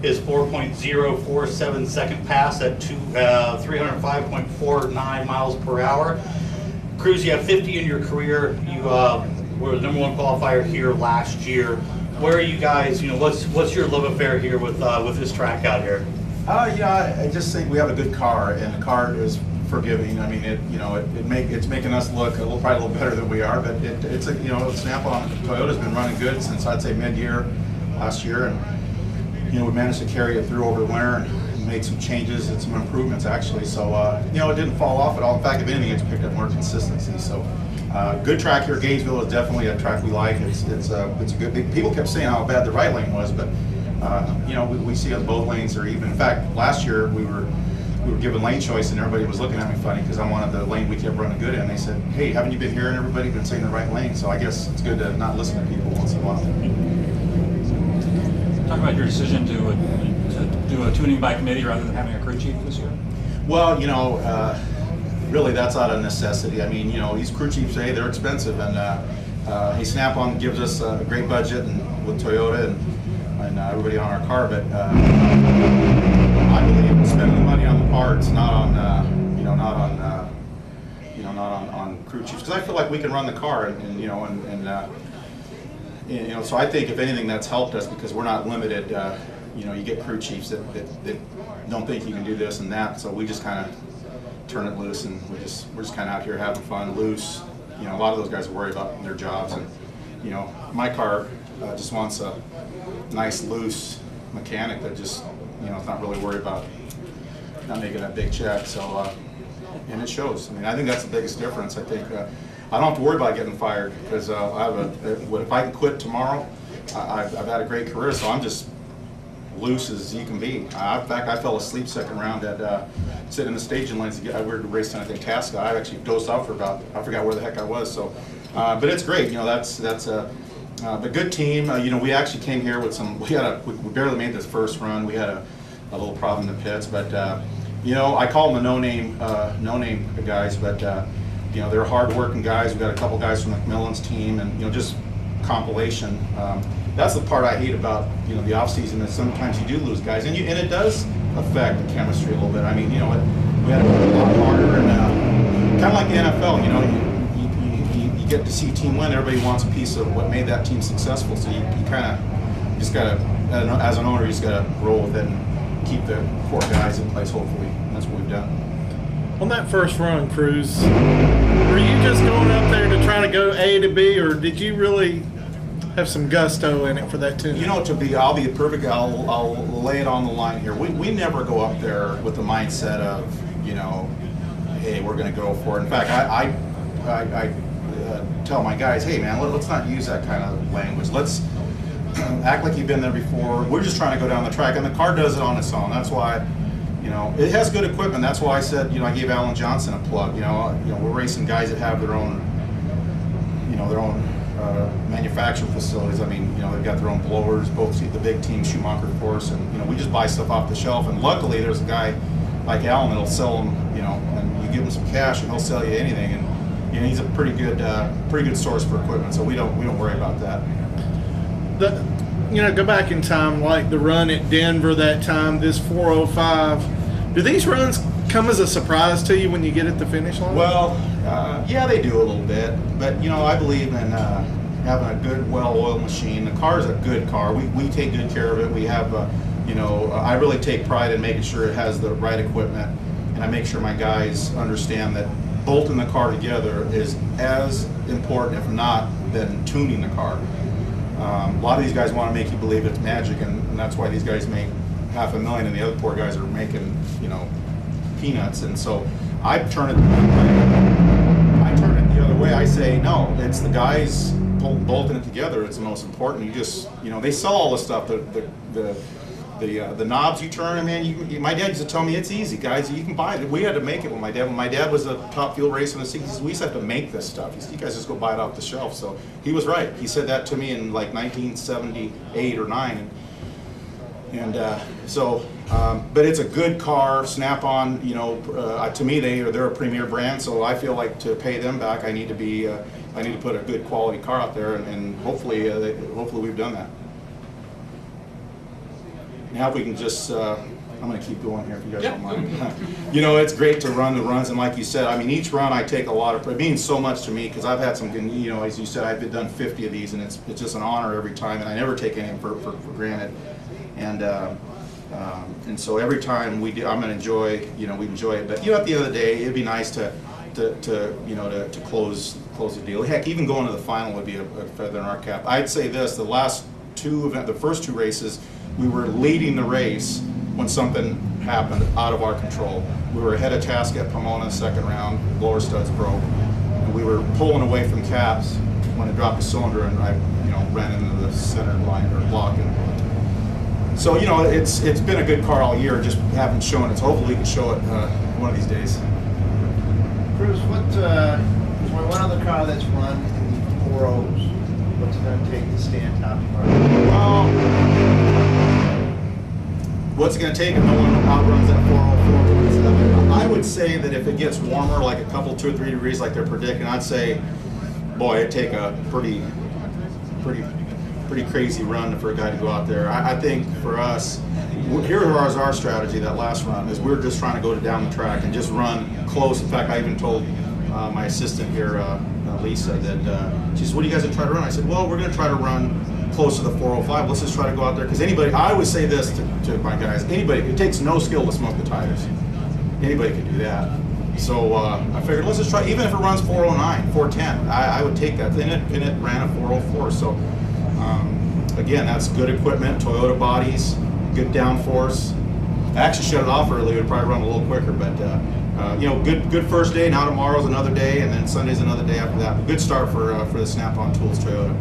His 4.047 second pass at 305.49 miles per hour. Cruz, you have 50 in your career. You were the #1 qualifier here last year. Where are you guys? What's your love affair here with this track out here? I just think we have a good car, and the car is forgiving. I mean, it's making us look probably a little better than we are, but it's a Snap-on Toyota's been running good since I'd say mid-year last year, and we managed to carry it through over the winter and made some changes and some improvements actually. So it didn't fall off at all. In fact, if anything, it's picked up more consistency. So good track here. Gainesville is definitely a track we like. It's a good. People kept saying how bad the right lane was, but we see that both lanes are even. In fact, last year we were given lane choice, and everybody was looking at me funny because I wanted the lane we kept running good in. They said, "Hey, haven't you been hearing everybody been saying the right lane?" So I guess it's good to not listen to people once in a while. Talk about your decision to do a tuning by committee rather than having a crew chief this year. Well, really that's out of necessity. I mean, these crew chiefs, they're expensive, and Snap-on gives us a great budget and with Toyota and everybody on our car, but I believe in spending the money on the parts, not on crew chiefs, because I feel like we can run the car, so I think if anything that's helped us because we're not limited. You get crew chiefs that don't think you can do this and that, so we just kind of turn it loose, and we're just kind of out here having fun, loose. A lot of those guys worry about their jobs, and my car just wants a nice, loose mechanic that just is not really worried about not making that big check. So and it shows. I mean, I think that's the biggest difference. I think I don't have to worry about getting fired because if I can quit tomorrow, I've had a great career, so I'm just loose as you can be. In fact, I fell asleep second round at sitting in the staging lanes. We were racing, I think, Tasca. I actually dozed off for I forgot where the heck I was. So, but it's great. That's a good team. We actually came here with we barely made this first run. We had a little problem in the pits, but I call them the no name guys, but they're hard-working guys. We got a couple guys from McMillan's team, and just compilation. That's the part I hate about the off season, is sometimes you do lose guys, and it does affect the chemistry a little bit. I mean, we had to work a lot harder, and kind of like the NFL. You get to see a team win. Everybody wants a piece of what made that team successful. So you kind of just got to, as an owner, you just got to roll with it and keep the core guys in place. Hopefully, and that's what we've done. On that first run, Cruz, were you just going up there to try to go A to B, or did you really have some gusto in it for that tune? I'll be perfect. I'll lay it on the line here. We never go up there with the mindset of, hey, we're going to go for it. In fact, I tell my guys, hey man, let's not use that kind of language. Let's act like you've been there before. We're just trying to go down the track, and the car does it on its own. That's why, it has good equipment. That's why I said, I gave Alan Johnson a plug. We're racing guys that have their own manufacturing facilities. I mean, they've got their own blowers, both the big team, Schumacher, of course, and we just buy stuff off the shelf. And luckily, there's a guy like Alan that'll sell them, and you give him some cash, and he'll sell you anything. And he's a pretty good source for equipment, so we don't worry about that. Go back in time, like the run at Denver that time, this 405. Do these runs come as a surprise to you when you get at the finish line? Well, yeah, they do a little bit, but I believe in having a good, well-oiled machine. The car is a good car. We take good care of it. We have, I really take pride in making sure it has the right equipment, and I make sure my guys understand that bolting the car together is as important, if not, than tuning the car. A lot of these guys want to make you believe it's magic, and that's why these guys make $500,000, and the other poor guys are making, peanuts. And so I turn it the other way. I say, no, it's the guys bolting it together. It's the most important. You just, they sell all this stuff. The knobs you turn, man. My dad used to tell me it's easy, guys. You can buy it. We had to make it with my dad. When my dad was a top field racer in the 60s, we used to have to make this stuff. He said, you guys just go buy it off the shelf. So he was right. He said that to me in like 1978 or 9. But it's a good car. Snap-on, to me they're a premier brand. So I feel like to pay them back, I need to put a good quality car out there, and hopefully we've done that. now if we can just, I'm gonna keep going here if you guys Yeah. don't mind. You know, it's great to run the runs, and like you said, I mean, each run I take a lot of, it means so much to me, because I've had some, you know, as you said, I've done 50 of these, and it's just an honor every time, and I never take any for granted. And so every time we do, I'm gonna enjoy, you know, we enjoy it. But you know, at the end of the day, it'd be nice to you know, to close the deal. Heck, even going to the final would be a feather in our cap. I'd say this: the first two races, we were leading the race when something happened out of our control. We were ahead of Task at Pomona second round, blower studs broke, and we were pulling away from caps when it dropped the cylinder, and I, you know, ran into the center line or block. So, you know, it's been a good car all year, just haven't shown it. So hopefully we can show it one of these days. Cruz, for one other car that's run in the 4.0s, what's it going to take to stand top of Well, what's it going to take if no one outruns that 404? I would say that if it gets warmer, like a couple, 2 or 3 degrees like they're predicting, I'd say, boy, it'd take a pretty crazy run for a guy to go out there. I think for us, here was our strategy that last run, is we're just trying to go down the track and just run close. In fact, I even told my assistant here, Lisa, that she said, what do you guys try to run? I said, well, we're going to try to run close to the 405. Let's just try to go out there, because anybody, I always say this to my guys, anybody, it takes no skill to smoke the tires. Anybody can do that. So I figured, let's just try, even if it runs 409, 410, I would take that. And it ran a 404. So again, that's good equipment, Toyota bodies, good downforce. I actually shut it off early, it would probably run a little quicker, but you know, good first day. Now tomorrow's another day, and then Sunday's another day after that. Good start for the Snap-on Tools Toyota.